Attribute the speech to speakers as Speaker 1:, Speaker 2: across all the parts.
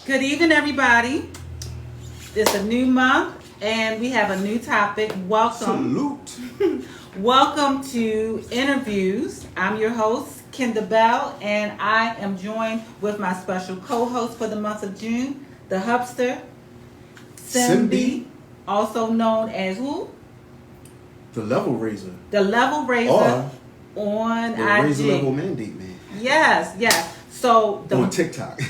Speaker 1: Good evening, everybody. It's a new month and we have a new topic. Welcome.
Speaker 2: Salute.
Speaker 1: Welcome to Interviews. I'm your host, Kenda Bell, and I am joined with my special co host for the month of June, the hubster, Senbi,
Speaker 2: Senbi.
Speaker 1: also known as who?
Speaker 2: The level raiser.
Speaker 1: The level raiser on
Speaker 2: The
Speaker 1: IG.
Speaker 2: raiser level mandate man.
Speaker 1: Yes. So
Speaker 2: On TikTok.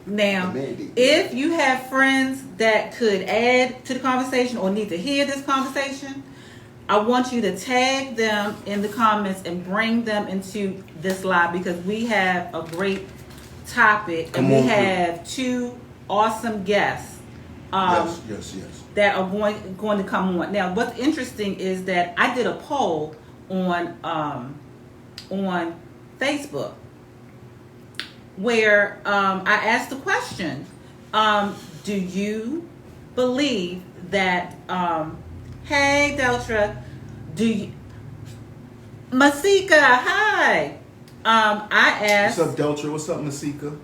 Speaker 1: now,
Speaker 2: The mandate.
Speaker 1: if you have friends that could add to the conversation or need to hear this conversation, I want you to tag them in the comments and bring them into this live because we have a great topic and we have two awesome guests.
Speaker 2: Yes.
Speaker 1: That are going to come on. Now, what's interesting is that I did a poll on Facebook where I asked the question: do you believe that? Hey, Deltra, do you? Masika, hi. I asked.
Speaker 2: What's up, Deltra? What's up, Masika?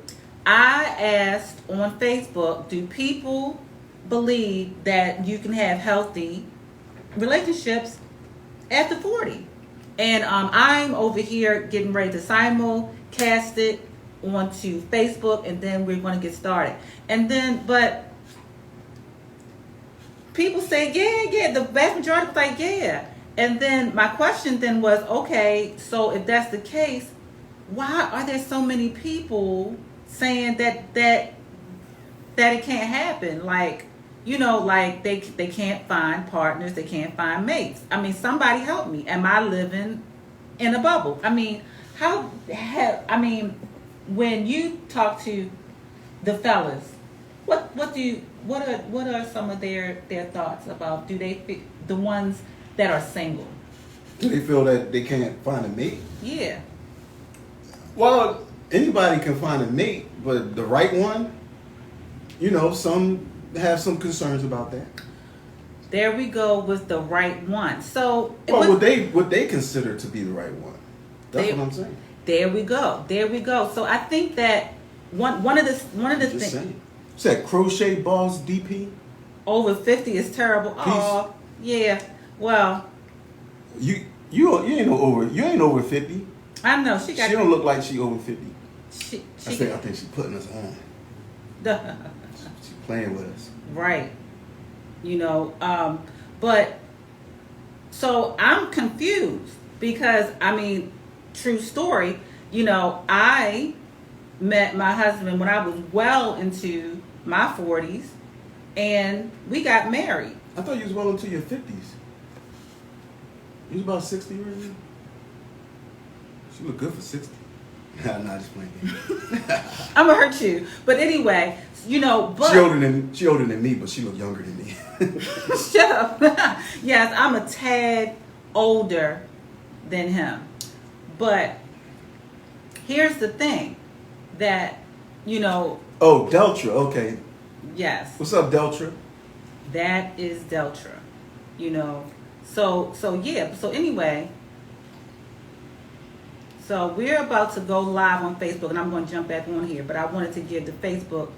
Speaker 1: I asked on Facebook: do people believe that you can have healthy relationships after 40? And I'm over here getting ready to simulcast it onto Facebook, and then we're going to get started. And then, but people say, yeah, the vast majority was like, yeah. And then my question then was, okay, so if that's the case, why are there so many people saying that it can't happen? Like, like they can't find partners, they can't find mates. I mean, somebody help me. Am I living in a bubble? I mean, when you talk to the fellas, what are some of their thoughts about, the ones that are single?
Speaker 2: Do they feel that they can't find a mate?
Speaker 1: Yeah.
Speaker 2: Well, anybody can find a mate, but the right one, some have some concerns about that.
Speaker 1: There we go with the right one. So
Speaker 2: what they consider to be the right one. That's what I'm saying.
Speaker 1: There we go. So I think that one of the things.
Speaker 2: Is that crochet balls DP?
Speaker 1: Over 50 is terrible. Oh, yeah. Well,
Speaker 2: you ain't over 50.
Speaker 1: I know she got.
Speaker 2: She don't look like she over 50. I think she's putting us on. She's playing with us.
Speaker 1: Right. But so I'm confused because true story. I met my husband when I was well into my 40s, and we got married.
Speaker 2: I thought you was well into your 50s. You was about 60 right now? She look good for 60. Nah, just playing.
Speaker 1: I'm gonna hurt you. But anyway, but
Speaker 2: she older than me, but she look younger than me.
Speaker 1: Shut up. Yes, I'm a tad older than him. But here's the thing that,
Speaker 2: Oh, Deltra, okay.
Speaker 1: Yes.
Speaker 2: What's up, Deltra?
Speaker 1: That is Deltra. So yeah. So anyway, so we're about to go live on Facebook, and I'm going to jump back on here, but I wanted to give the Facebook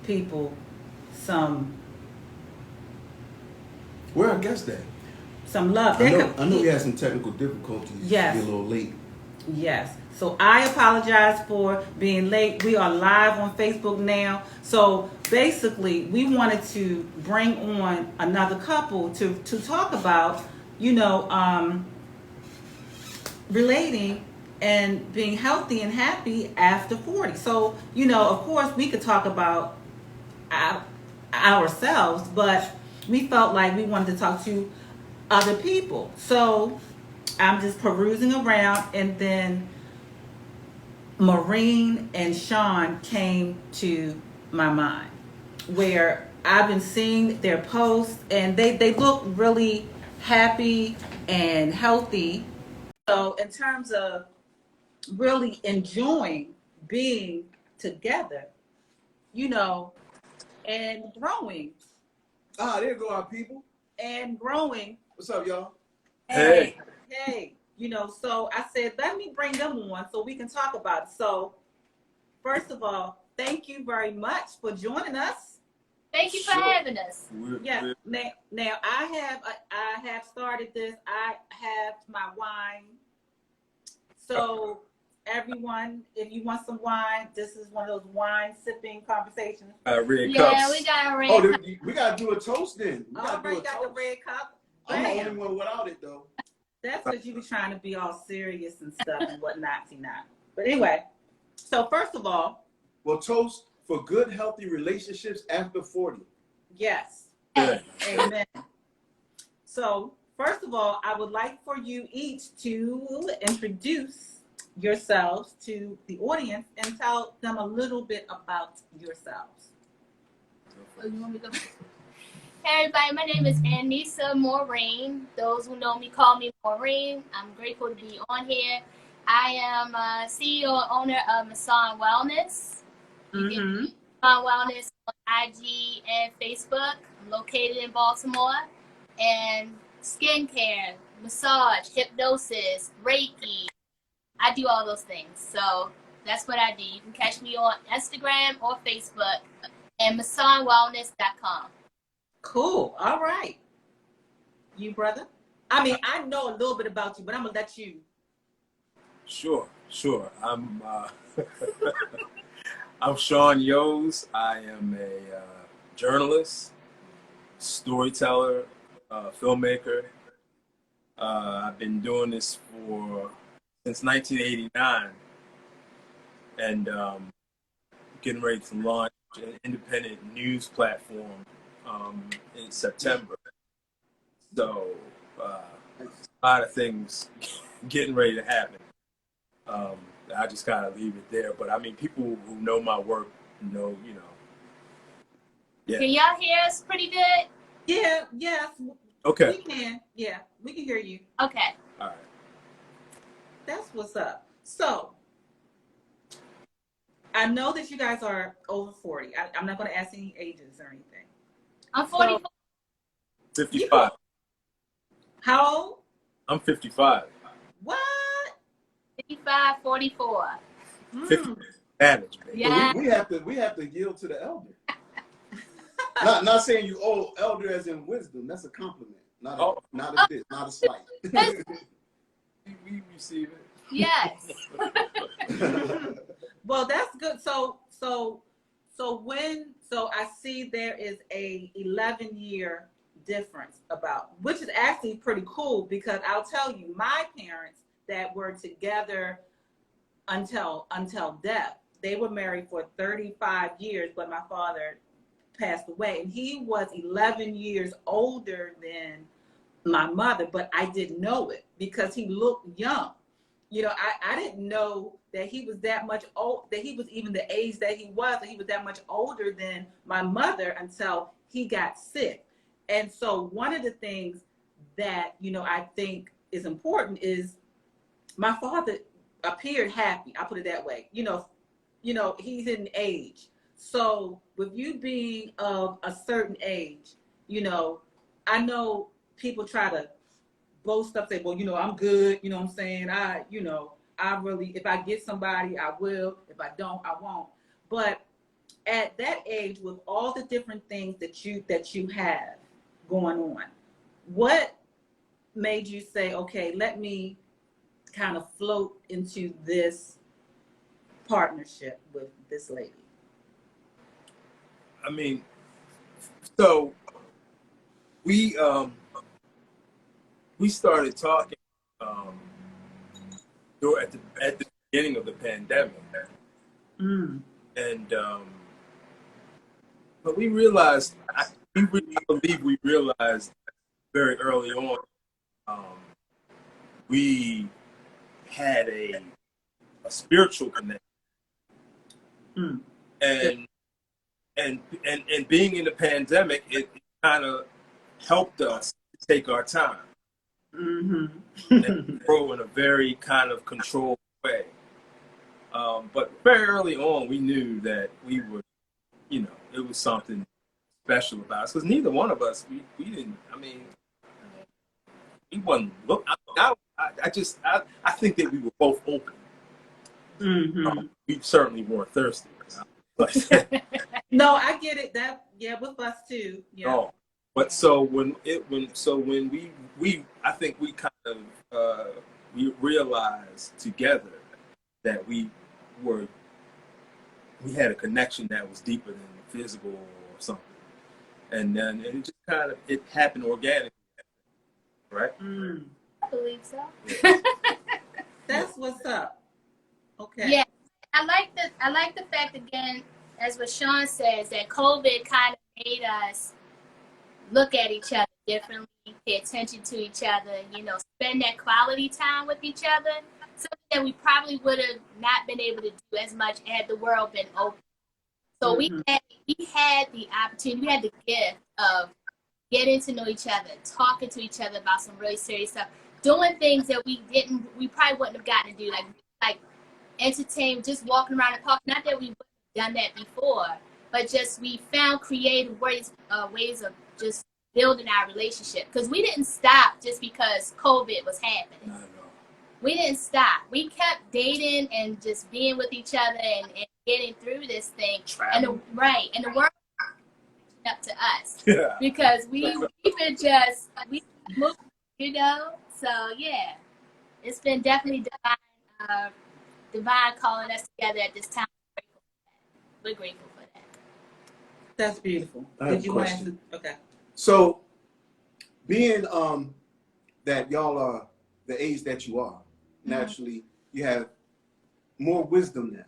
Speaker 1: people some.
Speaker 2: Where I guess that?
Speaker 1: Some love.
Speaker 2: I know we had some technical difficulties.
Speaker 1: Yes.
Speaker 2: Be a little late.
Speaker 1: Yes. So I apologize for being late. We are live on Facebook now. So basically, we wanted to bring on another couple to talk about, relating and being healthy and happy after 40. So, of course, we could talk about ourselves, but we felt like we wanted to talk to other people. So I'm just perusing around, and then Morine and Sean came to my mind, where I've been seeing their posts, and they look really happy and healthy. So in terms of really enjoying being together, and growing.
Speaker 2: There go our people.
Speaker 1: And growing.
Speaker 2: What's up, y'all?
Speaker 1: Hey. So I said, let me bring them on so we can talk about it. So, first of all, thank you very much for joining us.
Speaker 3: Thank you for having us.
Speaker 1: Yeah. Now I have started this. I have my wine. So everyone, if you want some wine, this is one of those wine sipping conversations.
Speaker 4: Red
Speaker 3: Yeah,
Speaker 4: cups.
Speaker 3: we got a red
Speaker 2: Oh,
Speaker 3: cup.
Speaker 2: we gotta do a toast then. We
Speaker 1: All
Speaker 2: gotta
Speaker 1: right,
Speaker 2: do a
Speaker 1: got the
Speaker 2: toast.
Speaker 1: red cup.
Speaker 2: I'm the
Speaker 1: Bam.
Speaker 2: only one without it though.
Speaker 1: That's because you be trying to be all serious and stuff and whatnot, not. But anyway, so first of all,
Speaker 2: Well, toast for good, healthy relationships after 40.
Speaker 1: yes.
Speaker 4: Good.
Speaker 1: Amen. So, first of all, I would like for you each to introduce yourselves to the audience and tell them a little bit about yourselves.
Speaker 3: Oh, you want me to go? Hey everybody, my name is Anissa Morine. Those who know me call me Maureen. I'm grateful to be on here. I am CEO and owner of Masan Wellness. You get Masan Wellness on IG and Facebook. I'm located in Baltimore. And skincare, massage, hypnosis, Reiki. I do all those things. So that's what I do. You can catch me on Instagram or Facebook and MasanWellness.com.
Speaker 1: Cool. All right. You, brother? I mean, I know a little bit about you, but I'm going to let you.
Speaker 4: Sure. I'm I'm Sean Yoes. I am a journalist, storyteller, filmmaker. I've been doing this since 1989, and getting ready to launch an independent news platform in September. So a lot of things getting ready to happen. I just gotta leave it there. But I mean, people who know my work know, Yeah.
Speaker 3: Can y'all hear us pretty good?
Speaker 1: Yeah, yes.
Speaker 4: Okay.
Speaker 1: We can. Yeah, we can hear you.
Speaker 3: Okay.
Speaker 4: All right.
Speaker 1: That's what's up. So, I know that you guys are over 40. I'm not going to ask any ages or anything.
Speaker 3: I'm 44.
Speaker 4: 55.
Speaker 1: How old?
Speaker 4: I'm 55.
Speaker 1: What?
Speaker 3: 55, 44.
Speaker 4: 50 advantage, baby.
Speaker 3: Yeah.
Speaker 2: So we have to yield to the elder. not saying you old, elder as in wisdom. That's a compliment. Not a slight.
Speaker 4: We receive it.
Speaker 3: Yes.
Speaker 1: Well, that's good. So I see there is a 11-year difference which is actually pretty cool, because I'll tell you, my parents that were together until death, they were married for 35 years, but my father passed away, and he was 11 years older than my mother, but I didn't know it because he looked young. I didn't know that he was that much old, that he was even the age that he was that much older than my mother until he got sick. And so one of the things that, I think is important is my father appeared happy. I'll put it that way. He's in age. So with you being of a certain age, I know people try to boast up, say, well, I'm good. You know what I'm saying? I really, if I get somebody, I will. If I don't, I won't. But at that age, with all the different things that you have going on, what made you say, okay, let me kind of float into this partnership with this lady?
Speaker 4: I mean, so we started talking at the beginning of the pandemic, and but we realized, we really believe we realized very early on, we had a spiritual connection, and being in the pandemic, it kind of helped us take our time and grow in a very kind of controlled way. But very early on, we knew that we were, it was something special about us, because neither one of us, we didn't, we wasn't look. I think that we were both open. We certainly weren't thirsty.
Speaker 1: No, I get it. That with us too. Yeah.
Speaker 4: No, but so when we I think we kind of we realized together that we had a connection that was deeper than physical or something, and then it just kind of it happened organically, right?
Speaker 3: I believe so.
Speaker 1: That's what's up. Okay.
Speaker 3: Yeah, I like the fact again, as what Sean says, that COVID kind of made us look at each other differently, pay attention to each other, spend that quality time with each other. Something that we probably would have not been able to do as much had the world been open. So we had the opportunity, we had the gift of getting to know each other, talking to each other about some really serious stuff, doing things that we probably wouldn't have gotten to do, like entertain, just walking around the park. Not that we wouldn't have done that before, but just we found creative ways of just building our relationship. Because we didn't stop just because COVID was happening.
Speaker 4: No.
Speaker 3: We didn't stop. We kept dating and just being with each other and getting through this thing. And the world up to us.
Speaker 4: Yeah.
Speaker 3: Because we moved, So yeah, it's been definitely divine calling us together at this time. We're grateful for that.
Speaker 1: That's beautiful.
Speaker 2: I have
Speaker 1: Did you
Speaker 2: a
Speaker 1: want to
Speaker 2: question.
Speaker 1: answer? Okay.
Speaker 2: So, being that y'all are the age that you are, naturally you have more wisdom now,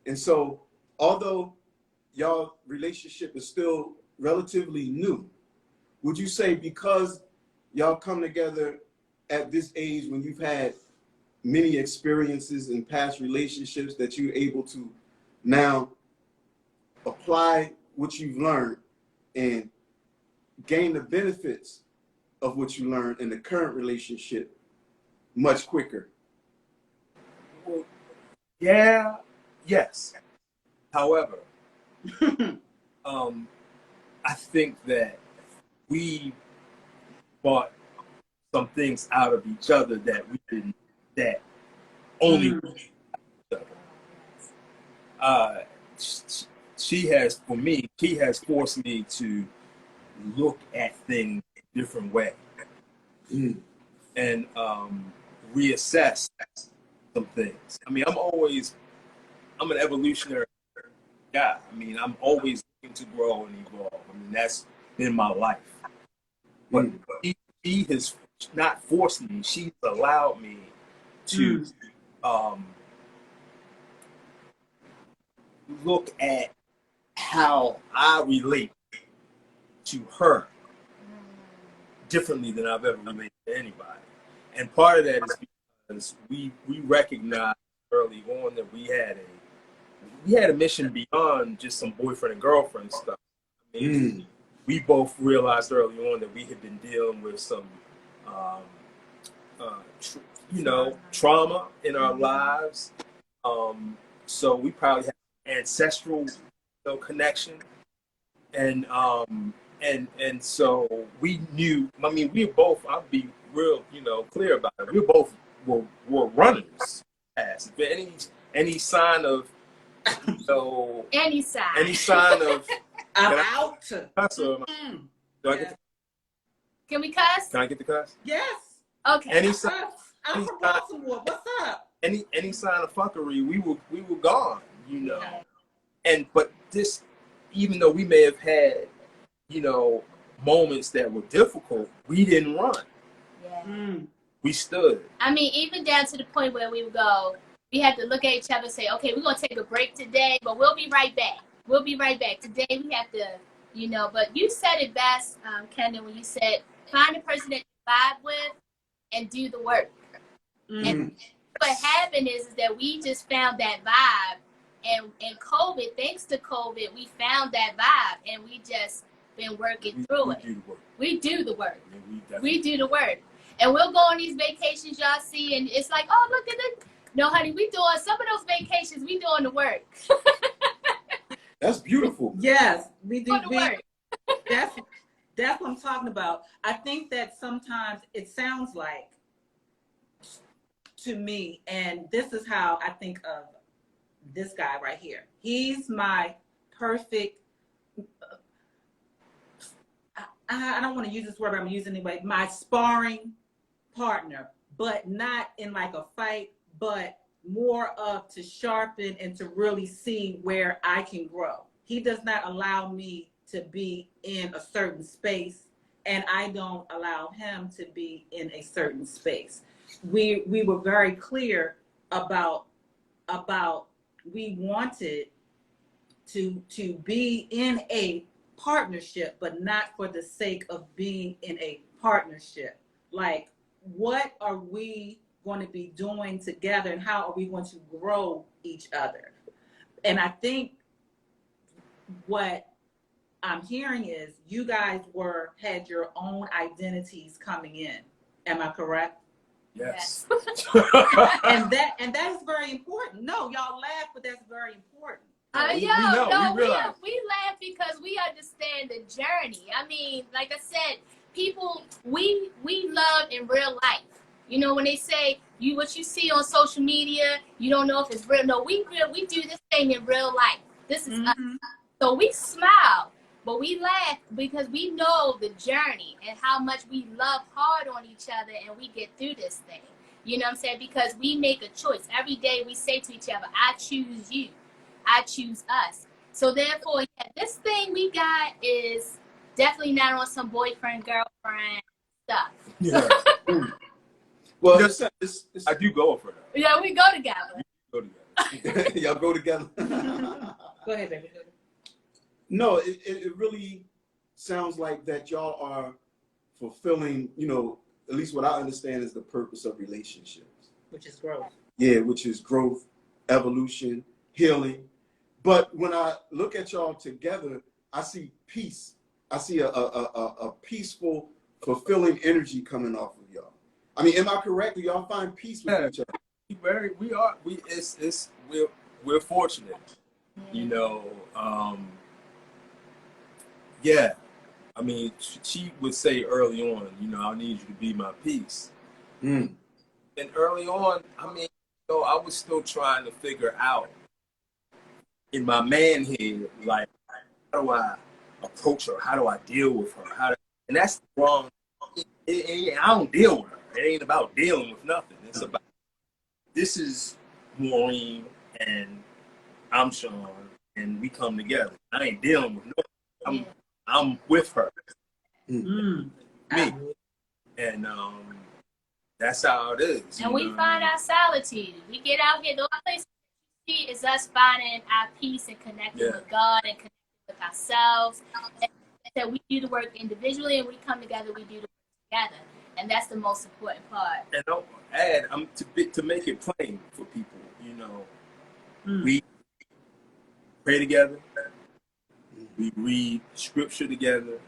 Speaker 2: and so although y'all relationship is still relatively new, would you say because y'all come together at this age when you've had many experiences in past relationships that you're able to now apply what you've learned and gain the benefits of what you learned in the current relationship much quicker?
Speaker 4: Well, yes. However, I think that we bought some things out of each other that we didn't, that only each other. She has forced me to look at things a different way and reassess some things. I mean, I'm an evolutionary guy. I mean, I'm always looking to grow and evolve. I mean, that's been my life. But she has not forced me. She's allowed me to look at how I relate to her differently than I've ever related to anybody. And part of that is because we recognized early on that we had a mission beyond just some boyfriend and girlfriend stuff. I mean, we both realized early on that we had been dealing with some, trauma in our lives. So we probably had ancestral, connection, and so we knew. I mean, we both. I'll be real, clear about it. We both were runners. If any sign of, any sign of,
Speaker 1: I'm out.
Speaker 3: Can we cuss?
Speaker 4: Can I get the cuss?
Speaker 1: Yes.
Speaker 3: Okay.
Speaker 4: Any sign?
Speaker 1: I'm from Baltimore. What's up?
Speaker 4: Any sign of fuckery, we were gone, but this, even though we may have had, moments that were difficult, we didn't run.
Speaker 3: Yeah.
Speaker 4: We stood.
Speaker 3: I mean, even down to the point where we had to look at each other and say, okay, we're gonna take a break today, but we'll be right back. Today we have to, but you said it best, Kenda, when you said find a person that you vibe with and do the work. And what happened is that we just found that vibe, and COVID, thanks to COVID, we found that vibe, and we just been working through it. We do the work. We do the work. And we'll go on these vacations y'all see, and it's like, oh, look at it. No, honey, we doing some of those vacations, we doing the work.
Speaker 2: That's beautiful.
Speaker 1: Yes, we do.
Speaker 3: The work.
Speaker 1: That's what I'm talking about. I think that sometimes it sounds like, to me, and this is how I think of this guy right here. He's my perfect, I don't want to use this word, but I'm using it anyway, my sparring partner, but not in like a fight, but more of to sharpen and to really see where I can grow. He does not allow me to be in a certain space, and I don't allow him to be in a certain space. We were very clear about we wanted to be in a partnership, but not for the sake of being in a partnership. Like, what are we going to be doing together, and how are we going to grow each other? And I think what I'm hearing is you guys had your own identities coming in. Am I correct?
Speaker 4: Yes.
Speaker 1: And that is very important. No, y'all laugh, but that's very important.
Speaker 3: We laugh because we understand the journey. I mean, like I said, people, we love in real life. You know, when they say what you see on social media, you don't know if it's real. No, we do this thing in real life. This is us. So we smile, but we laugh because we know the journey and how much we love hard on each other, and we get through this thing. You know what I'm saying? Because we make a choice. Every day we say to each other, I choose you. I choose us. So therefore, yeah, this thing we got is definitely not on some boyfriend, girlfriend stuff.
Speaker 4: Yeah.
Speaker 2: Well,
Speaker 4: I do go for that.
Speaker 3: Yeah, we go together.
Speaker 4: Go together.
Speaker 2: Y'all go together.
Speaker 1: Go ahead, baby.
Speaker 2: No, it really sounds like that y'all are fulfilling, you know, at least what I understand is the purpose of relationships.
Speaker 1: Which is growth.
Speaker 2: Yeah, which is growth, evolution, healing. But when I look at y'all together, I see peace. I see a peaceful, fulfilling energy coming off of y'all. I mean, am I correct? Do y'all find peace with each other?
Speaker 4: We're fortunate. You know, yeah. I mean, she would say early on, you know, I need you to be my peace. And early on, I mean, you know, I was still trying to figure out in my manhood, like, how do I approach her? How do I deal with her? And that's wrong. I don't deal with her. It ain't about dealing with nothing. It's about, this is Maureen and I'm Sean, and we come together. I ain't dealing with no. I'm with her. Me. And that's how it is.
Speaker 3: And we find our solitude. We get out here. The only place we see is us finding our peace and connecting with God and connecting with ourselves. And that we do the work individually, and we come together, we do the work together. And that's the most important part.
Speaker 4: And I'll add, to make it plain for people, you know, we pray together, we read scripture together,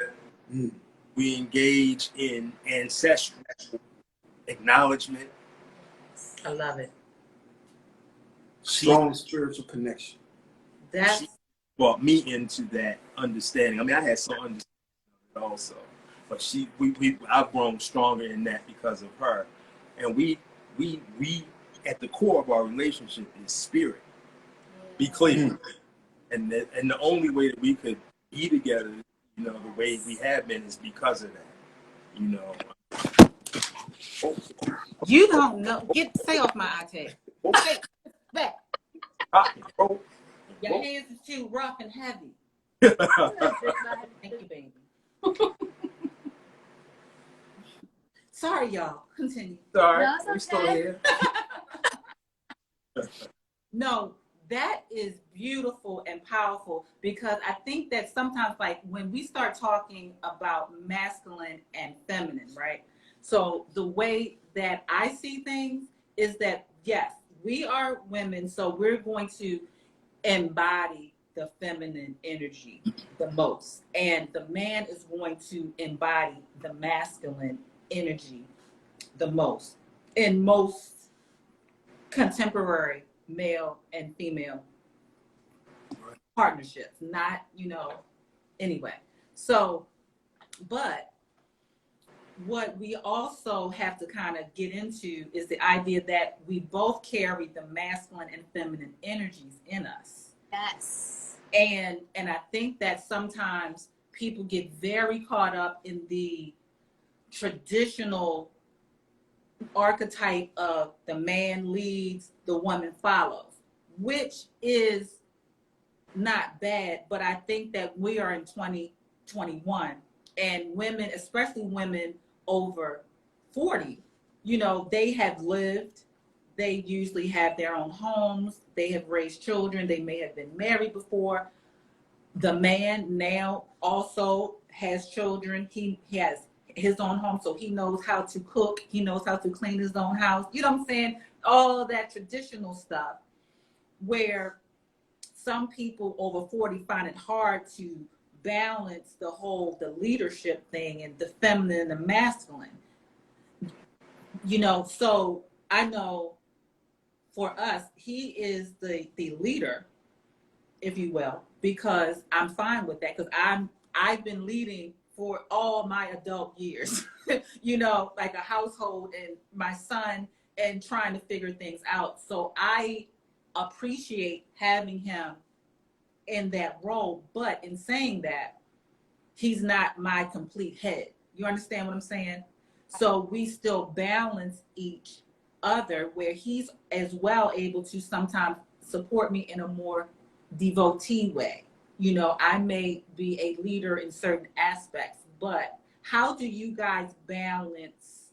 Speaker 4: we engage in ancestral acknowledgement.
Speaker 1: I love it.
Speaker 2: Strong spiritual connection.
Speaker 1: That's
Speaker 4: she brought me into that understanding. I mean, I had some understanding of it also, but I've grown stronger in that because of her. And we at the core of our relationship is spirit. Be clear. And the only way that we could be together, you know, the way we have been is because of that. You know.
Speaker 1: You don't know. Stay off my iPad. Stay back. Your hands is too rough and heavy. Thank you, baby. Sorry, y'all. Continue.
Speaker 4: Sorry,
Speaker 3: No, it's okay.
Speaker 4: we're still here.
Speaker 1: No, that is beautiful and powerful, because I think that sometimes, like, when we start talking about masculine and feminine, right? So the way that I see things is that, yes, we are women, so we're going to embody the feminine energy the most. And the man is going to embody the masculine energy the most in most contemporary male and female partnerships. Not, you know, anyway. So, but what we also have to kind of get into is the idea that we both carry the masculine and feminine energies in us.
Speaker 3: Yes.
Speaker 1: And I think that sometimes people get very caught up in the traditional archetype of the man leads, the woman follows, which is not bad, but I think that we are in 2021, and women, especially women over 40, you know, they have lived, they usually have their own homes, they have raised children, they may have been married before. The man now also has children, he has his own home, so he knows how to cook, he knows how to clean his own house, you know what I'm saying? All of that traditional stuff, where some people over 40 find it hard to balance the leadership thing and the feminine and the masculine. You know, so I know for us, he is the leader, if you will, because I'm fine with that, because I've been leading for all my adult years, you know, like a household and my son and trying to figure things out. So I appreciate having him in that role, but in saying that, he's not my complete head. You understand what I'm saying? So we still balance each other, where he's as well able to sometimes support me in a more devotee way. You know, I may be a leader in certain aspects, but how do you guys balance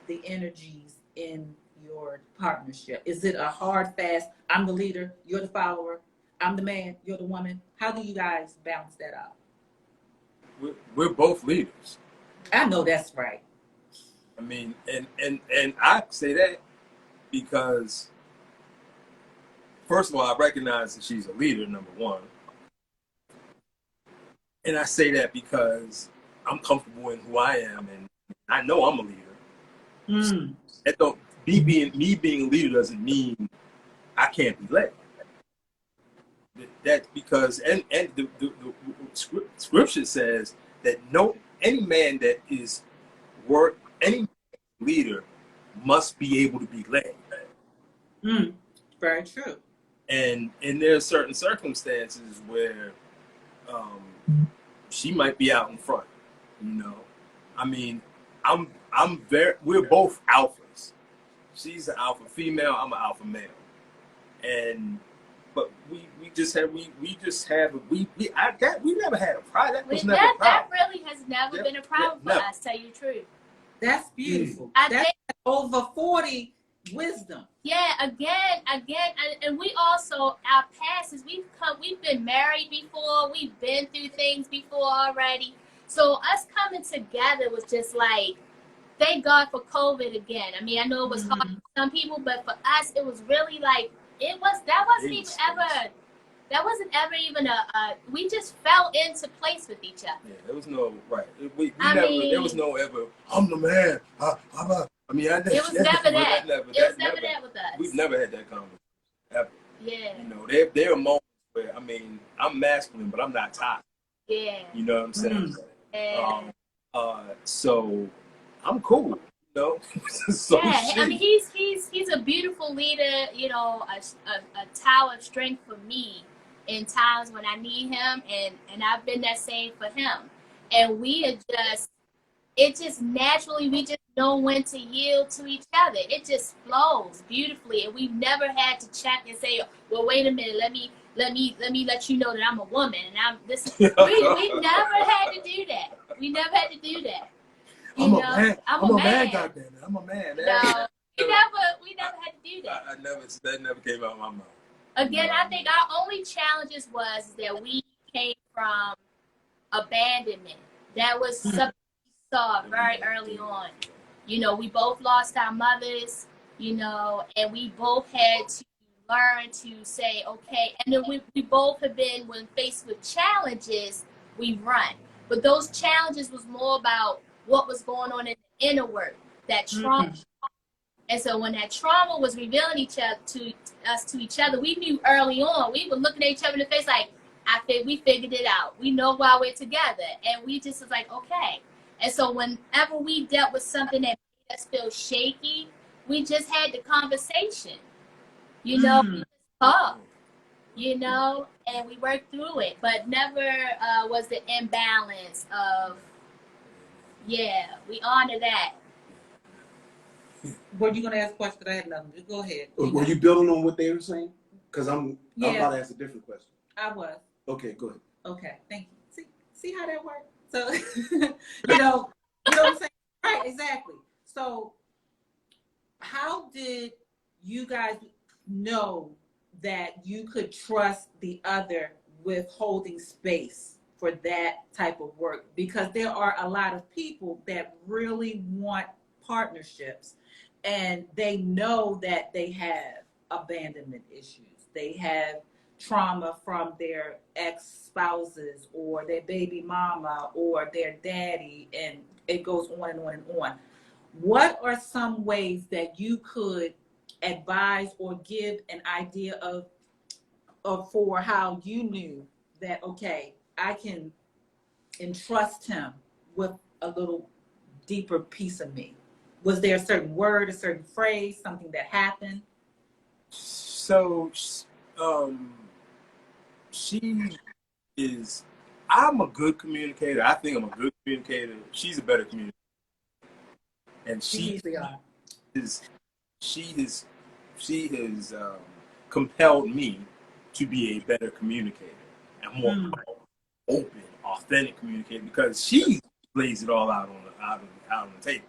Speaker 1: the energies in your partnership? Is it a hard, fast, I'm the leader, you're the follower, I'm the man, you're the woman? How do you guys balance that out?
Speaker 4: We're both leaders.
Speaker 1: I know that's right.
Speaker 4: I mean, and I say that because, first of all, I recognize that she's a leader, number one. And I say that because I'm comfortable in who I am, and I know I'm a leader.
Speaker 1: Mm.
Speaker 4: That don't, me being a leader doesn't mean I can't be led. That's because, and the scripture says that any man that is any leader must be able to be led.
Speaker 1: Mm. Very true.
Speaker 4: And there are certain circumstances where she might be out in front. You know, I mean, we're both alphas. She's an alpha female. I'm an alpha male, but we never had a problem. That was never a problem.
Speaker 3: That really has never been a problem for us, tell you the truth.
Speaker 1: That's beautiful.
Speaker 3: I
Speaker 1: That's
Speaker 3: think,
Speaker 1: over 40 wisdom.
Speaker 3: yeah, again, and we also, our passes, we've been married before, we've been through things before already. So us coming together was just like, thank God for COVID again. I mean, I know it was hard for some people, but for us, it was really like, that wasn't ever even we just fell into place with each other.
Speaker 4: Yeah, there was no, right. There was no ever, I'm the man. It
Speaker 3: was never that. It was never that with us.
Speaker 4: We've never had that conversation, ever.
Speaker 3: Yeah.
Speaker 4: You know, there are moments where, I mean, I'm masculine, but I'm not toxic.
Speaker 3: Yeah.
Speaker 4: You know what I'm saying?
Speaker 3: Yeah.
Speaker 4: So I'm cool, you know? So
Speaker 3: yeah, I mean, he's a beautiful leader, you know, a tower of strength for me in times when I need him, and I've been that same for him. And we naturally, we just know when to yield to each other. It just flows beautifully, and we've never had to check and say, well, wait a minute, let me let you know that I'm a woman, and I'm this. we never had to do that. We never had to do that.
Speaker 4: I'm a man. I'm a man, goddamn it. I'm a man.
Speaker 3: No, we never had to do that.
Speaker 4: That never came out of my mouth.
Speaker 3: Again, I think our only challenges was that we came from abandonment. That was something we saw very early on. You know, we both lost our mothers, you know, and we both had to learn to say, okay, and then we both have been, when faced with challenges, we run. But those challenges was more about what was going on in the inner work, that trauma. And so when that trauma was revealing to each other, we knew early on, we were looking at each other in the face like, we figured it out. We know why we're together. And we just was like, okay. And so whenever we dealt with something that made us feel shaky, we just had the conversation. You know, we just talked, you know, and we worked through it. But never was the imbalance of, yeah, we honor that.
Speaker 1: Were you gonna ask a question? I had nothing. Go ahead.
Speaker 2: Were you building on what they were saying? Because I'm about to ask a different question.
Speaker 1: I was.
Speaker 2: Okay, go ahead.
Speaker 1: Okay, thank you. See how that works? So, you know what I'm saying? Right, exactly. So, how did you guys know that you could trust the other with holding space for that type of work? Because there are a lot of people that really want partnerships, and they know that they have abandonment issues. They have trauma from their ex-spouses or their baby mama or their daddy, and it goes on and on and on. What are some ways that you could advise or give an idea of for how you knew that, okay, I can entrust him with a little deeper piece of me? Was there a certain word, a certain phrase, something that happened?
Speaker 4: So, she is. I'm a good communicator. I think I'm a good communicator. She's a better communicator, and she is. She has compelled me to be a better communicator and more open, authentic communicator, because she lays it all out on the table.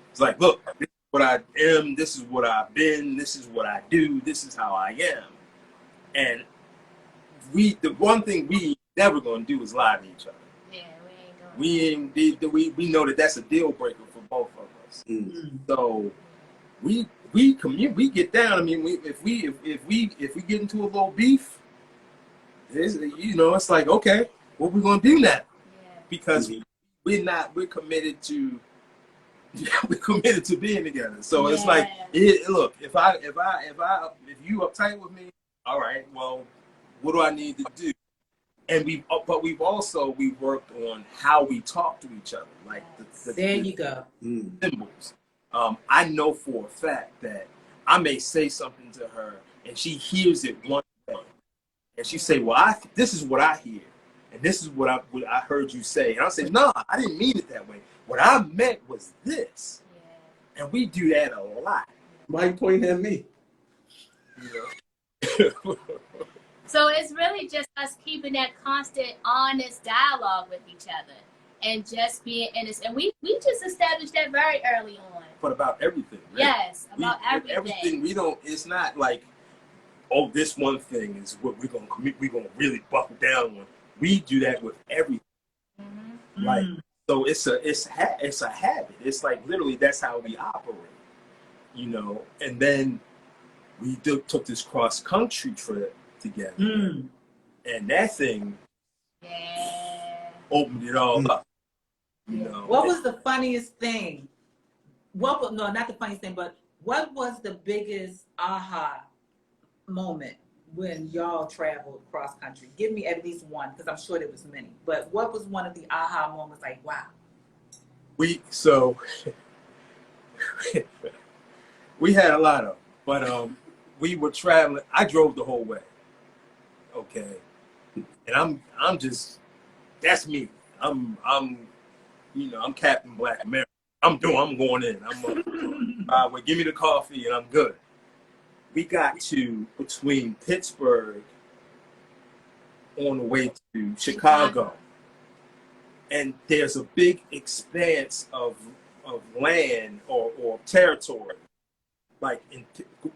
Speaker 4: It's like, look, this is what I am. This is what I've been. This is what I do. This is how I am. And the one thing we never gonna do is lie to each other.
Speaker 3: Yeah, we ain't going.
Speaker 4: We know that that's a deal breaker for both of us.
Speaker 2: Mm.
Speaker 4: So we get down. I mean, if we get into a little beef, it's like, okay, what we gonna do now?
Speaker 3: Yeah.
Speaker 4: Because we're committed to being together. So it's like, look, if you uptight with me, all right, well, what do I need to do? And we've worked on how we talk to each other, like
Speaker 1: there you go.
Speaker 4: Symbols. I know for a fact that I may say something to her and she hears it one way, and she say, well, this is what I hear, and this is what I heard you say, and I say, no, I didn't mean it that way. What I meant was this. And we do that a lot.
Speaker 2: Why you pointing at me?
Speaker 3: So it's really just us keeping that constant, honest dialogue with each other, and just being innocent. And we just established that very early on.
Speaker 4: But about everything, right?
Speaker 3: Yes, about everything.
Speaker 4: Everything. We don't. It's not like, oh, this one thing is what we're gonna really buckle down on. We do that with everything.
Speaker 3: Mm-hmm.
Speaker 4: Like, so it's a habit. It's like literally that's how we operate, And then we took this cross country trip together, and that thing opened it all up.
Speaker 1: What was the funniest thing? No, not the funniest thing, but what was the biggest aha moment when y'all traveled cross country? Give me at least one, because I'm sure there was many. But what was one of the aha moments? Like, wow.
Speaker 4: We had a lot of, but we were traveling. I drove the whole way. Okay, and I'm just, that's me. I'm Captain Black America. I'm going in. Well, give me the coffee and I'm good. We got to between Pittsburgh on the way to Chicago, and there's a big expanse of land or territory, like in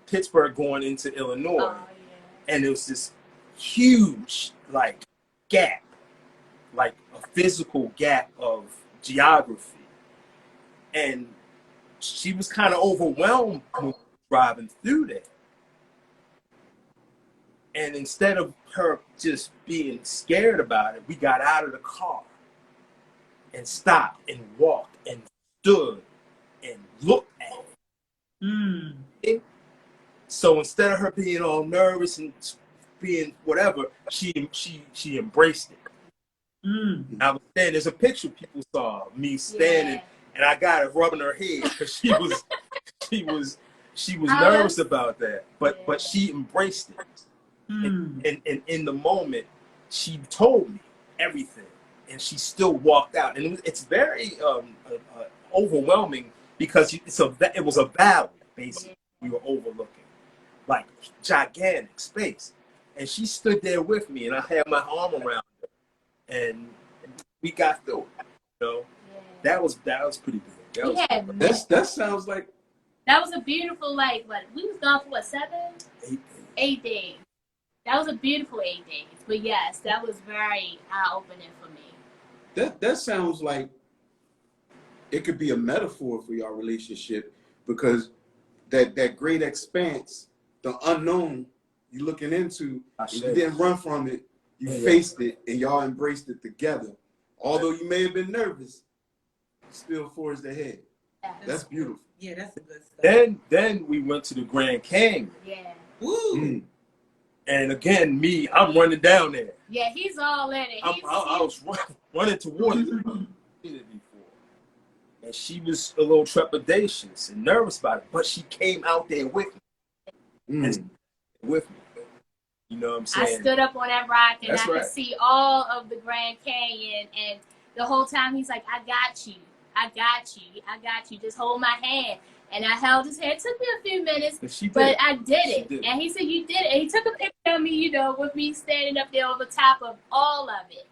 Speaker 4: Pittsburgh going into Illinois, and it was this huge gap, like a physical gap of geography, and she was kind of overwhelmed driving through there. And instead of her just being scared about it, we got out of the car and stopped and walked and stood and looked at it. So instead of her being all nervous and being whatever, she embraced it.
Speaker 1: Mm.
Speaker 4: I was standing. There's a picture people saw me standing, and I got her rubbing her head because she was nervous about that. But she embraced it, and in the moment, she told me everything, and she still walked out, and it's very overwhelming because it was a valley basically we were overlooking, like gigantic space, and she stood there with me, and I had my arm around her, and we got through it. You know, that was pretty big.
Speaker 2: That sounds like
Speaker 3: that was a beautiful, like, what, we was gone for what, 8 days. That was a beautiful 8 days. But yes, that was very eye-opening for me.
Speaker 2: that sounds like it could be a metaphor for your relationship, because that great expanse, the unknown you're looking into, you didn't run from it, you faced it, and y'all embraced it together. Although you may have been nervous, you still forged ahead. That's beautiful.
Speaker 1: Yeah, that's a good stuff.
Speaker 4: Then we went to the Grand Canyon.
Speaker 3: Yeah.
Speaker 1: Woo.
Speaker 4: And again, I'm running down there.
Speaker 3: Yeah, he's all in it.
Speaker 4: I was running towards it. Before. And she was a little trepidatious and nervous about it, but she came out there with me. With me. You know what I'm saying?
Speaker 3: I stood up on that rock, and I could see all of the Grand Canyon, and the whole time he's like, I got you. I got you. I got you. Just hold my hand. And I held his hand. It took me a few minutes, but I did it. And he said, you did it. And he took a picture of me, you know, with me standing up there over top of all of it.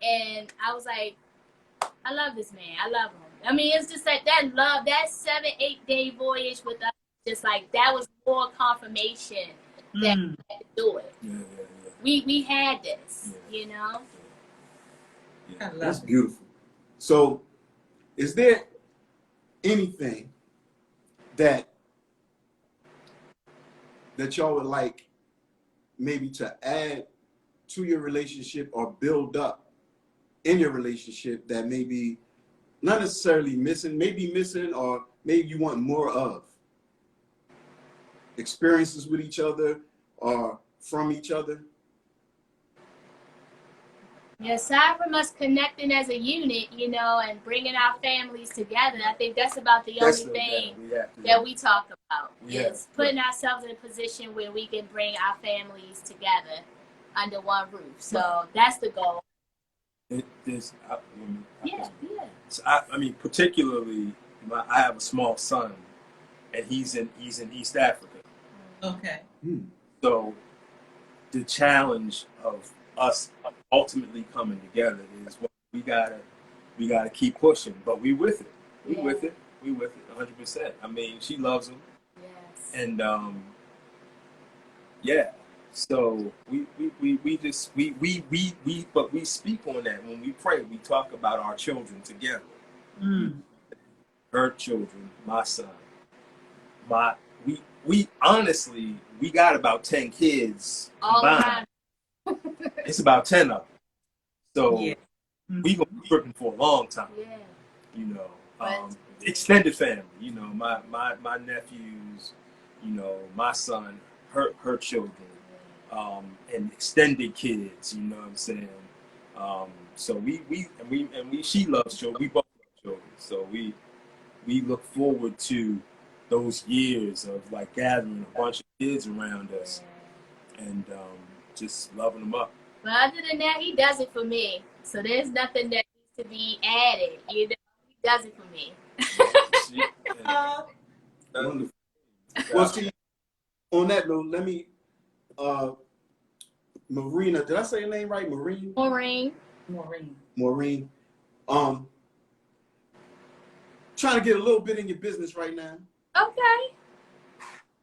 Speaker 3: And I was like, I love this man. I love him. I mean, it's just like that love, that 7-8 day voyage with us, just like that was more confirmation that we had to do it. We had this, you know?
Speaker 2: That's beautiful. So, is there anything that y'all would like maybe to add to your relationship or build up in your relationship that maybe not necessarily maybe missing, or maybe you want more of? Experiences with each other or from each other?
Speaker 3: Yeah, aside from us connecting as a unit, you know, and bringing our families together, I think that's about the only thing that we talk about, is putting ourselves in a position where we can bring our families together under one roof. So that's the goal.
Speaker 4: I mean, particularly, I have a small son, and he's in East Africa.
Speaker 1: Okay.
Speaker 4: So the challenge of us ultimately coming together is we gotta keep pushing, but we with it. We with it 100%. I mean, she loves him.
Speaker 3: Yes.
Speaker 4: And so but we speak on that when we pray. We talk about our children together. Her children, my son, we honestly, we got about 10 kids combined. It's about 10 of them. So we gonna be tripping for a long time. Yeah. You know, extended family. You know, my nephews. You know, my son, her children, and extended kids. You know what I'm saying? So she loves children. We both love children. So we look forward to those years of like gathering a bunch of kids around us and just loving them up.
Speaker 3: But other than that, he does it for me. So there's nothing that needs to be added. You know, he does it for me.
Speaker 2: Wonderful. Well, see, on that note, let me, Marina, did I say your name right? Morine. Trying to get a little bit in your business right now.
Speaker 3: Okay.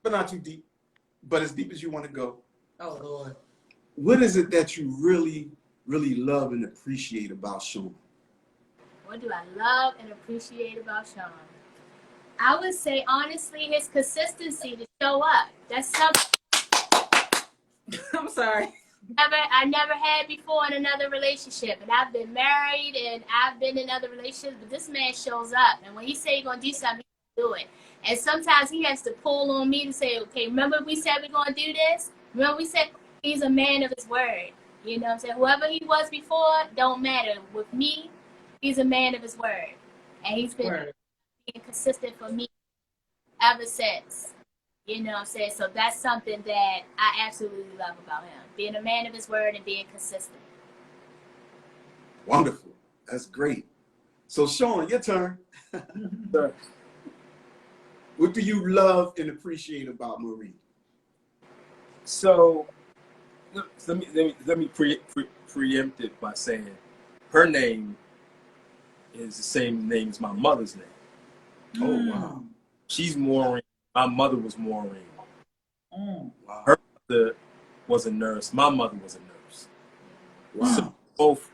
Speaker 2: But not too deep. But as deep as you want to go.
Speaker 1: Oh, Lord.
Speaker 2: What is it that you really, really love and appreciate about Sean?
Speaker 3: What do I love and appreciate about Sean? I would say, honestly, his consistency to show up. That's something
Speaker 1: I'm sorry.
Speaker 3: I never had before in another relationship. And I've been married and I've been in other relationships, but this man shows up. And when he say he's going to do something, he's going to do it. And sometimes he has to pull on me to say, okay, remember we said we're going to do this? Remember we said he's a man of his word. You know what I'm saying? Whoever he was before, don't matter. With me, he's a man of his word. And he's been
Speaker 1: Word.
Speaker 3: being consistent for me ever since. You know what I'm saying? So that's something that I absolutely love about him. Being a man of his word and being consistent.
Speaker 2: Wonderful. That's great. So Sean, your turn.
Speaker 4: Sure.
Speaker 2: What do you love and appreciate about Morine?
Speaker 4: So let me preempt it by saying her name is the same name as my mother's name.
Speaker 2: Oh wow.
Speaker 4: She's Maureen. My mother was Maureen.
Speaker 2: Wow.
Speaker 4: Her mother was a nurse. My mother was a nurse.
Speaker 2: Wow.
Speaker 4: So both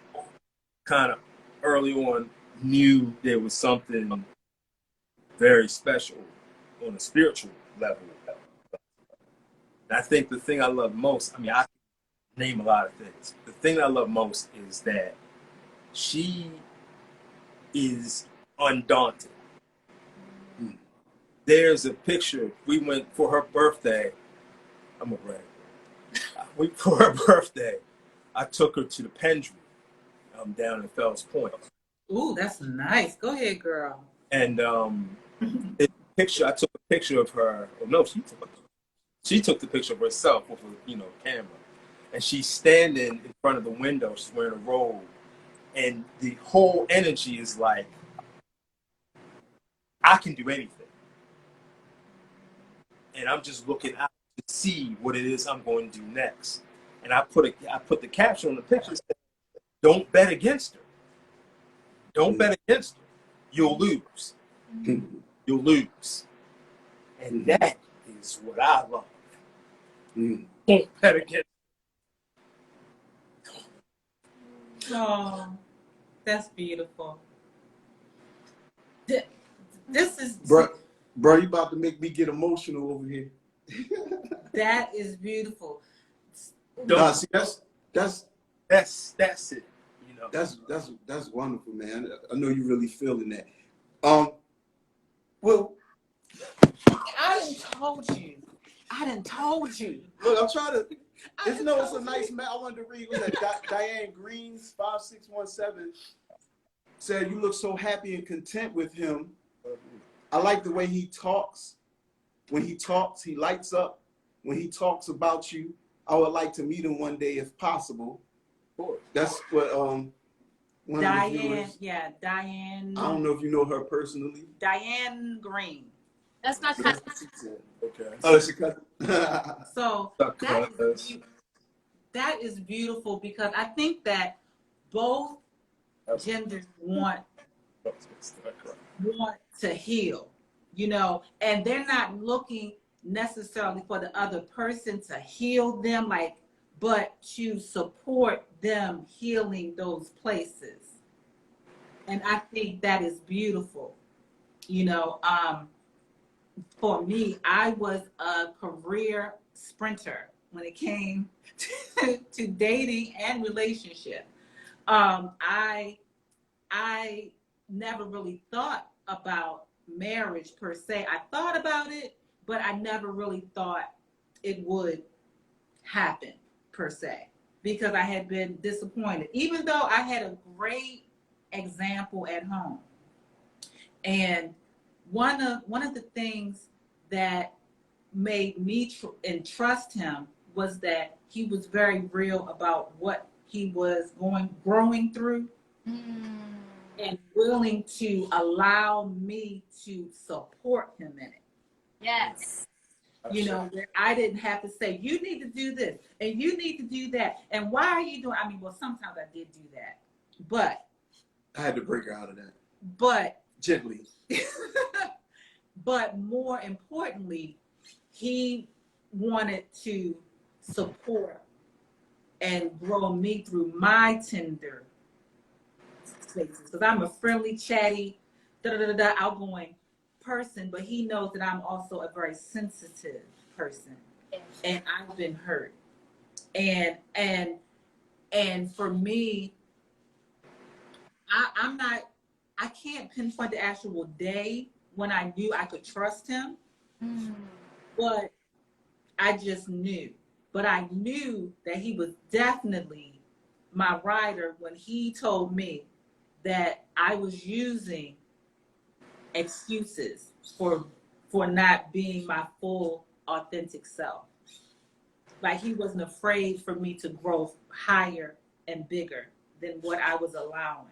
Speaker 4: kind of early on knew there was something very special on a spiritual level. And I think the thing I love most, I mean, I can name a lot of things. The thing I love most is that she is undaunted. There's a picture. We went for her birthday. I'm a brag. For her birthday, I took her to the Pendry down in Fells Point.
Speaker 1: Ooh, that's nice. Go ahead, girl.
Speaker 4: And I took a picture of her. Oh no, she took the picture of herself with a camera, and she's standing in front of the window. She's wearing a robe, and the whole energy is like, I can do anything, and I'm just looking out to see what it is I'm going to do next. And I put the caption on the picture: "Don't bet against her. Don't bet against her. You'll lose. You'll lose." And that is what I love. Don't bet against.
Speaker 1: Oh, that's beautiful. This is
Speaker 2: Bro, you about to make me get emotional over here.
Speaker 1: that is beautiful.
Speaker 2: Nah, see, that's
Speaker 4: That's it.
Speaker 2: that's wonderful, man. I know you really feeling that. Well,
Speaker 1: I done told you.
Speaker 2: look, I'm trying to. It's a nice man. I wanted to read. Was that Diane Green's 5617 said, "You look so happy and content with him. I like the way he talks. When he talks, he lights up. When he talks about you, I would like to meet him one day if possible."
Speaker 4: Of course.
Speaker 2: That's what one of the viewers.
Speaker 1: Diane.
Speaker 2: I don't know if you know her personally.
Speaker 1: Diane Green.
Speaker 3: That's my cousin.
Speaker 4: Okay.
Speaker 2: Oh, it's a cousin.
Speaker 1: So that is beautiful because I think that both genders want to heal, and they're not looking necessarily for the other person to heal them, but to support them healing those places. And I think that is beautiful. For me, I was a career sprinter when it came to dating and relationship. I never really thought about marriage per se. I thought about it, but I never really thought it would happen per se because I had been disappointed, even though I had a great example at home. And one of the things that made me trust him was that he was very real about what he was growing through and willing to allow me to support him in it.
Speaker 3: Yes.
Speaker 1: Where I didn't have to say, you need to do this and you need to do that. And why are you doing? I mean, well, sometimes I did do that, but
Speaker 2: I had to break her out of that.
Speaker 1: But
Speaker 2: gently.
Speaker 1: But more importantly, he wanted to support and grow me through my tender spaces. Because I'm a friendly, chatty, outgoing person, but he knows that I'm also a very sensitive person. And I've been hurt. And for me, I can't pinpoint the actual day when I knew I could trust him, but I just knew. But I knew that he was definitely my rider when he told me that I was using excuses for not being my full authentic self. Like he wasn't afraid for me to grow higher and bigger than what I was allowing.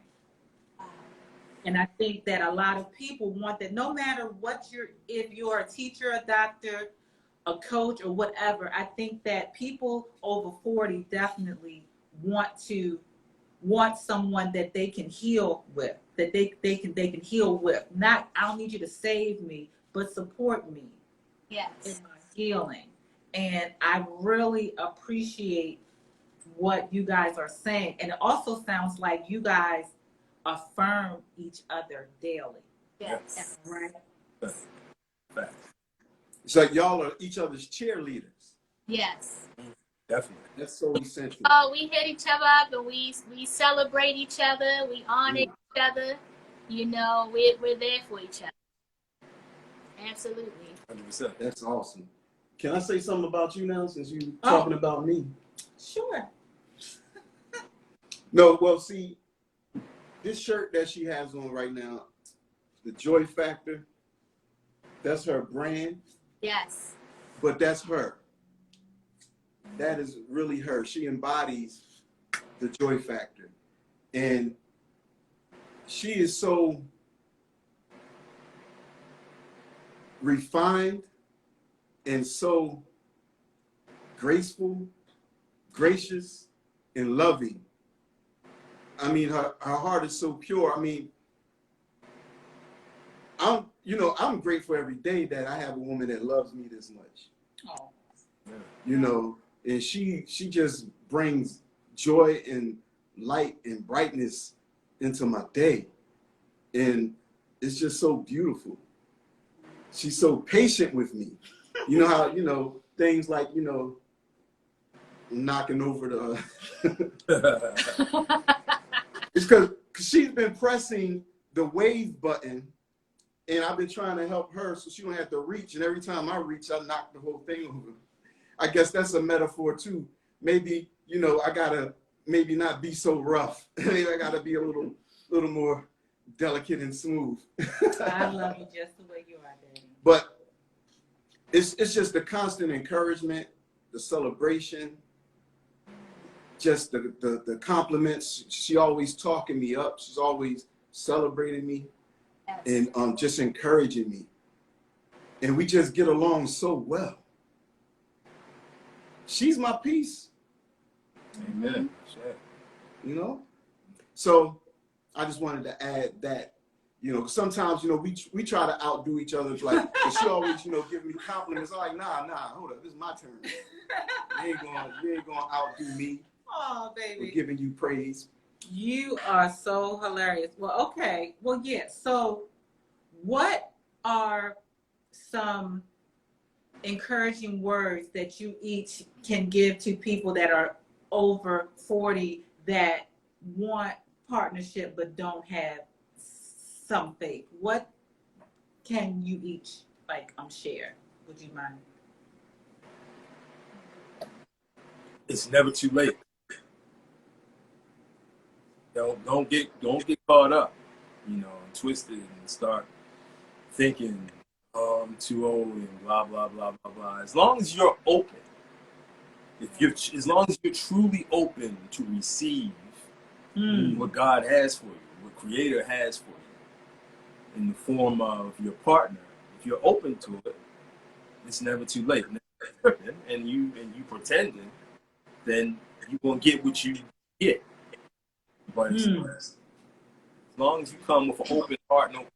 Speaker 1: And I think that a lot of people want that, no matter what if you're a teacher, a doctor, a coach, or whatever. I think that people over 40 definitely want someone that they can heal with, that they can heal with. Not, I don't need you to save me, but support me in
Speaker 3: Yes.
Speaker 1: my healing. And I really appreciate what you guys are saying. And it also sounds like you guys affirm each other daily.
Speaker 3: Yes.
Speaker 1: Right?
Speaker 4: Facts.
Speaker 2: It's like y'all are each other's cheerleaders.
Speaker 3: Yes.
Speaker 4: Definitely.
Speaker 2: That's so essential.
Speaker 3: Oh, we hit each other up, and we celebrate each other. We honor each other. You know, we're there for each other. Absolutely.
Speaker 4: 100%.
Speaker 2: That's awesome. Can I say something about you now, since you're talking about me?
Speaker 1: Sure.
Speaker 2: No, well, see, this shirt that she has on right now, the Joy Factor, that's her brand,
Speaker 3: Yes.
Speaker 2: but that's her. That is really her. She embodies the Joy Factor. And she is so refined and so graceful, gracious, and loving. I mean, her heart is so pure. I mean, I'm grateful every day that I have a woman that loves me this much.
Speaker 1: Oh.
Speaker 2: You know, and she just brings joy and light and brightness into my day. And it's just so beautiful. She's so patient with me. You know how, things like, knocking over the it's because she's been pressing the wave button, and I've been trying to help her so she don't have to reach, and every time I reach, I knock the whole thing over. I guess that's a metaphor too. Maybe, I gotta maybe not be so rough. Maybe I gotta be a little more delicate and smooth.
Speaker 1: I love you just the way you are, Daddy.
Speaker 2: But it's just the constant encouragement, the celebration, just the compliments. She always talking me up. She's always celebrating me.
Speaker 3: Yes.
Speaker 2: And just encouraging me. And we just get along so well. She's my peace.
Speaker 4: Amen. Sure.
Speaker 2: So I just wanted to add that, sometimes, we try to outdo each other. Like, and she always, giving me compliments. I'm like, nah, hold up, this is my turn. You ain't gonna outdo me.
Speaker 1: Oh, baby.
Speaker 2: For giving you praise.
Speaker 1: You are so hilarious. Well, okay. Well, yeah. So what are some encouraging words that you each can give to people that are over 40 that want partnership but don't have some faith? What can you each share? Would you mind?
Speaker 4: It's never too late. Don't get caught up, and twisted and start thinking, oh, I'm too old and blah blah blah blah blah. As long as you're open, as long as you're truly open to receive what God has for you, what Creator has for you, in the form of your partner, if you're open to it, it's never too late. And you pretending, then you won't get what you get. But as long as you come with an open heart, no,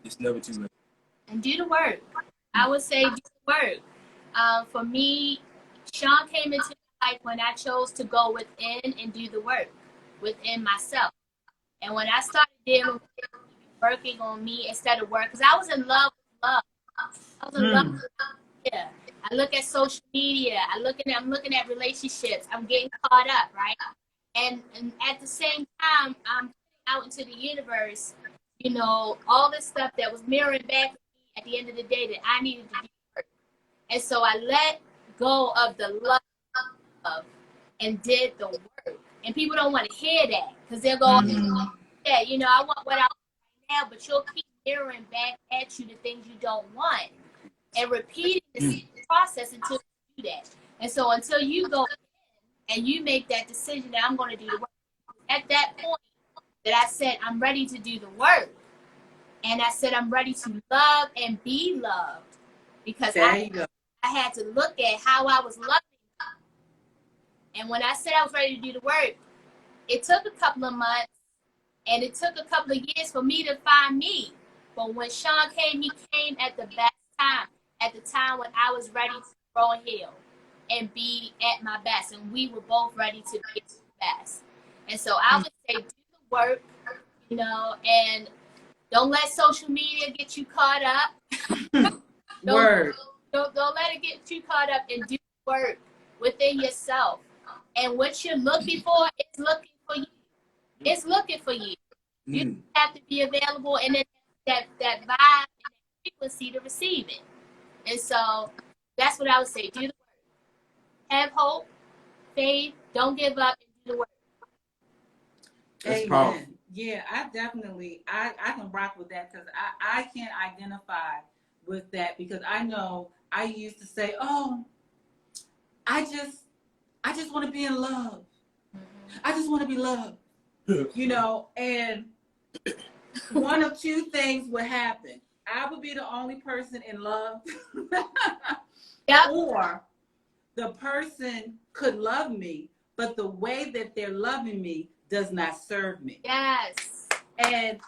Speaker 4: it's never too late.
Speaker 3: And do the work. I would say do the work. For me, Sean came into my life when I chose to go within and do the work within myself. And when I started dealing with working on me instead of work, because I was in love with love. I was in love with love. Yeah. I look at social media. I'm looking at relationships. I'm getting caught up, right? And at the same time, I'm putting out into the universe, all this stuff that was mirroring back to me at the end of the day that I needed to do work. And so I let go of the love and did the work. And people don't want to hear that because they'll go, yeah, you know, I want what I want right now, but you'll keep mirroring back at you the things you don't want and repeating the same process until you do that. And so until you go in and you make that decision that I'm going to do the work, at that point that I said I'm ready to do the work, and I said I'm ready to love and be loved, because I had to look at how I was loving. And when I said I was ready to do the work, it took a couple of months and it took a couple of years for me to find me. But when Sean came, he came at the best time, at the time when I was ready to grow and heal and be at my best. And we were both ready to be at the best. And so I would say do the work, you know, and don't let social media get you caught up.
Speaker 1: Word.
Speaker 3: Don't let it get you caught up, and do work within yourself. And what you're looking for is looking for you. It's looking for you. You have to be available, and then that vibe and that frequency to receive it. And so that's what I would say. Do the work. Have hope, faith, don't give up, and do the work.
Speaker 2: That's powerful.
Speaker 1: Yeah, I can rock with that, because I can't identify with that, because I know I used to say, oh, I just want to be in love. I just want to be loved. You know, and one of two things would happen. I would be the only person in love.
Speaker 3: Yep.
Speaker 1: Or the person could love me, but the way that they're loving me does not serve me.
Speaker 3: Yes.
Speaker 1: And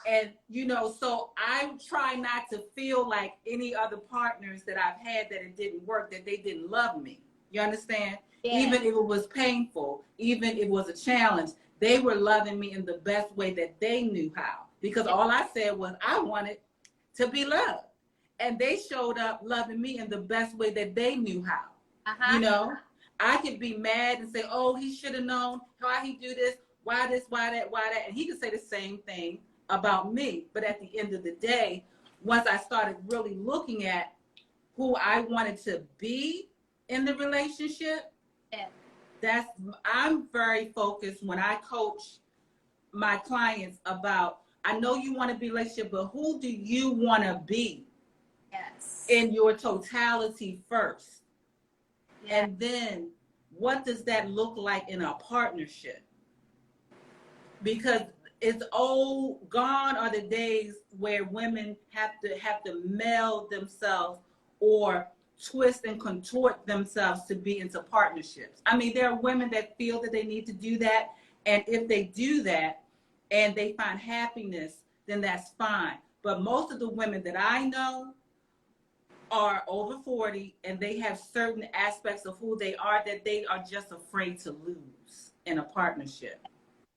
Speaker 1: you know, so I try not to feel like any other partners that I've had that it didn't work, that they didn't love me. You understand?
Speaker 3: Yeah.
Speaker 1: Even if it was painful, even if it was a challenge, they were loving me in the best way that they knew how. Because all I said was I wanted to be loved. And they showed up loving me in the best way that they knew how. You know, I could be mad and say, oh, he should have known how he do this, why this, why that. And he could say the same thing about me. But at the end of the day, once I started really looking at who I wanted to be in the relationship, I'm very focused when I coach my clients about, I know you want to be in a relationship, but who do you want to be?
Speaker 3: Yes.
Speaker 1: In your totality first.
Speaker 3: Yeah.
Speaker 1: And then what does that look like in a partnership? Because it's gone are the days where women have to meld themselves or twist and contort themselves to be into partnerships. I mean, there are women that feel that they need to do that, and if they do that and they find happiness, then that's fine. But most of the women that I know are over 40, and they have certain aspects of who they are that they are just afraid to lose in a partnership.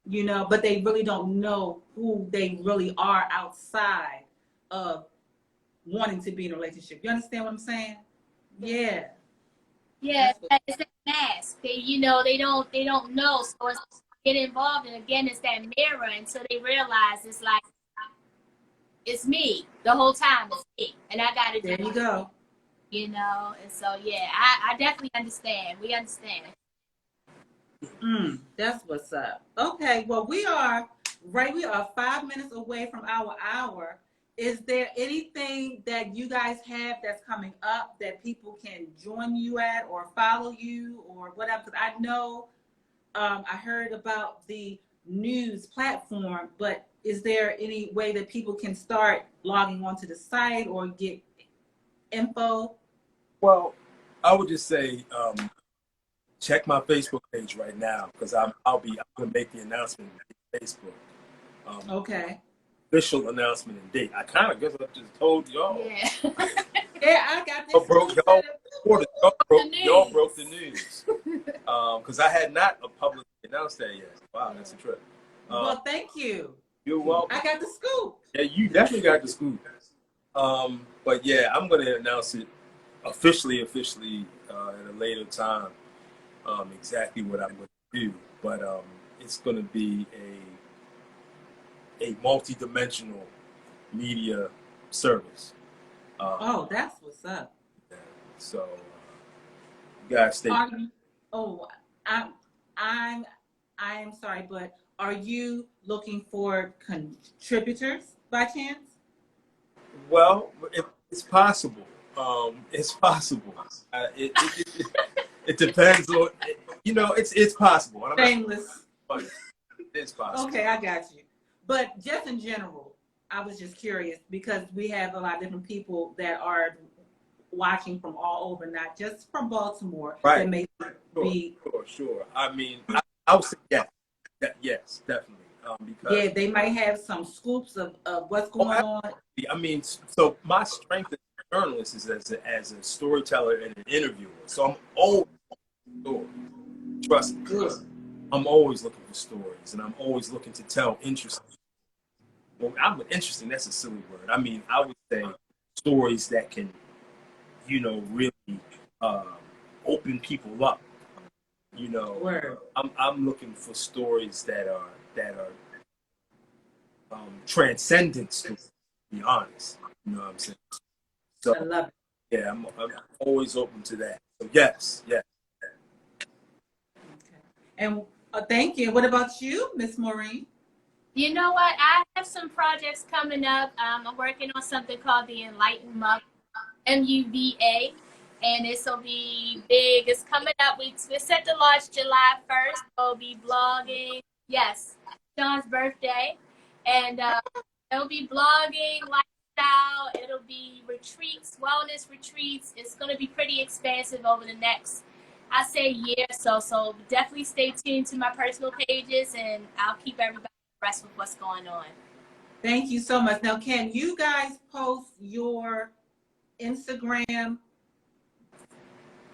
Speaker 1: You know, but they really don't know who they really are outside of wanting to be in a relationship. You understand what I'm saying? Yeah.
Speaker 3: Yeah, it's that mask. They don't know. So it's get involved, and again, it's that mirror until they realize it's like it's me the whole time. It's me, and I got to do.
Speaker 1: There you go.
Speaker 3: You know, and so yeah, I definitely understand. We understand.
Speaker 1: That's what's up. Okay, well, we are 5 minutes away from our hour. Is there anything that you guys have that's coming up that people can join you at or follow you or whatever? Because I know I heard about the news platform, but is there any way that people can start logging onto the site or get info?
Speaker 4: Well, I would just say check my Facebook page right now, because I'm going to make the announcement on Facebook.
Speaker 1: Okay.
Speaker 4: Official announcement and date. I kind of guess I just told y'all.
Speaker 3: Yeah.
Speaker 1: Yeah, I got this.
Speaker 4: Y'all broke the news. Because I had not publicly announced that yet. Wow, that's a trip.
Speaker 1: Well, thank you.
Speaker 4: You're welcome.
Speaker 1: I got the scoop.
Speaker 4: Yeah, you definitely got the scoop. But yeah, I'm going to announce it officially at a later time. Exactly what I'm going to do, but it's going to be a multi-dimensional media service.
Speaker 1: That's what's up.
Speaker 4: So you guys stay.
Speaker 1: I am sorry, but are you looking for contributors by chance?
Speaker 4: Well, it's possible. It's possible. It depends on, it's possible. And I'm not
Speaker 1: Shameless.
Speaker 4: funny. It's possible.
Speaker 1: Okay, I got you. But just in general, I was just curious because we have a lot of different people that are watching from all over, not just from Baltimore.
Speaker 4: Right.
Speaker 1: That may be.
Speaker 4: Sure. I mean, I would say yes. Yes, definitely. Because
Speaker 1: Yeah, they might have some scoops of what's going on.
Speaker 4: I mean, so my strength as a journalist is as a storyteller and an interviewer. So I'm always looking for stories. Trust me.
Speaker 1: Good.
Speaker 4: I'm always looking for stories, and I'm always looking to tell interesting. Well, interesting. That's a silly word. I mean, I would say stories that can, really open people up.
Speaker 1: Word.
Speaker 4: I'm looking for stories that are transcendent stories. To be honest, you know what I'm saying. So
Speaker 1: I love it.
Speaker 4: yeah, I'm always open to that. So yes.
Speaker 1: Okay. And thank you. What about you, Miss Morine?
Speaker 3: You know what? I have some projects coming up. I'm working on something called the Enlightened Mother, MUVA, and this will be big. It's coming up. We're set to launch July 1st. We'll be blogging. Yes, Sean's birthday. And it'll be blogging, lifestyle. It'll be retreats, wellness retreats. It's going to be pretty expansive over the next, I say, year or so. So definitely stay tuned to my personal pages, and I'll keep everybody abreast with what's going on.
Speaker 1: Thank you so much. Now, can you guys post your Instagram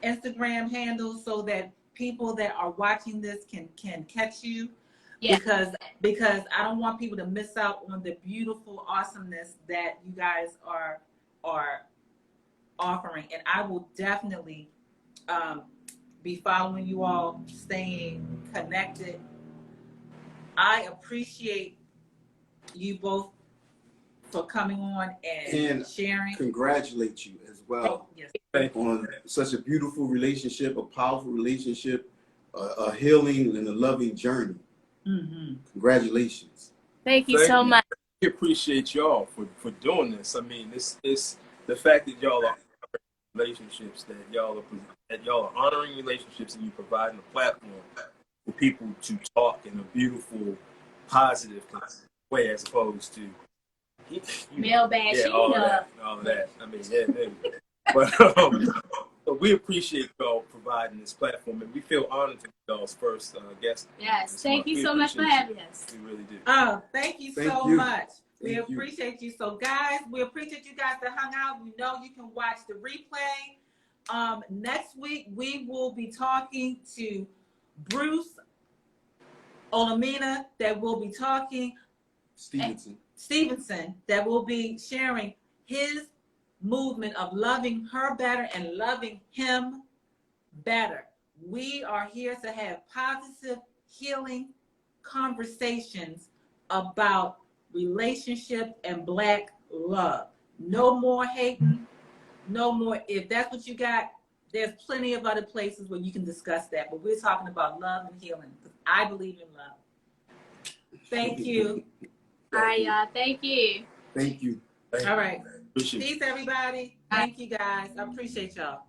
Speaker 1: handles so that people that are watching this can catch you?
Speaker 3: Yeah.
Speaker 1: Because I don't want people to miss out on the beautiful awesomeness that you guys are offering. And I will definitely be following you all, staying connected. I appreciate you both for coming on and sharing.
Speaker 2: Congratulate you as well
Speaker 1: Yes.
Speaker 2: on such a beautiful relationship, a powerful relationship, a healing and a loving journey.
Speaker 1: Mm-hmm.
Speaker 2: Congratulations.
Speaker 3: Thank you so much.
Speaker 4: We appreciate y'all for doing this. I mean, it's the fact that y'all are relationships, that y'all are honoring relationships, and you providing a platform for people to talk in a beautiful, positive way, as opposed to
Speaker 3: Mailbag,
Speaker 4: all of that. I mean, but so we appreciate y'all providing this platform, and we feel honored to be y'all's first guest.
Speaker 3: Yes, thank you so much for having us.
Speaker 4: We really do.
Speaker 1: Oh, thank you so much. We
Speaker 2: Thank you.
Speaker 1: appreciate you. So, guys, we appreciate you guys that hung out. We know you can watch the replay. Next week, we will be talking to Bruce Olamina, that will be talking Stevenson, that will be sharing his movement of loving her better and loving him better. We are here to have positive, healing conversations about relationship and Black love. No more hating, no more. If that's what you got, there's plenty of other places where you can discuss that. But we're talking about love and healing. I believe in love. Thank you.
Speaker 3: All right, y'all. Thank you.
Speaker 2: Thank you.
Speaker 1: All right.
Speaker 4: Appreciate it.
Speaker 1: Peace, everybody. Thank you, guys. I appreciate y'all.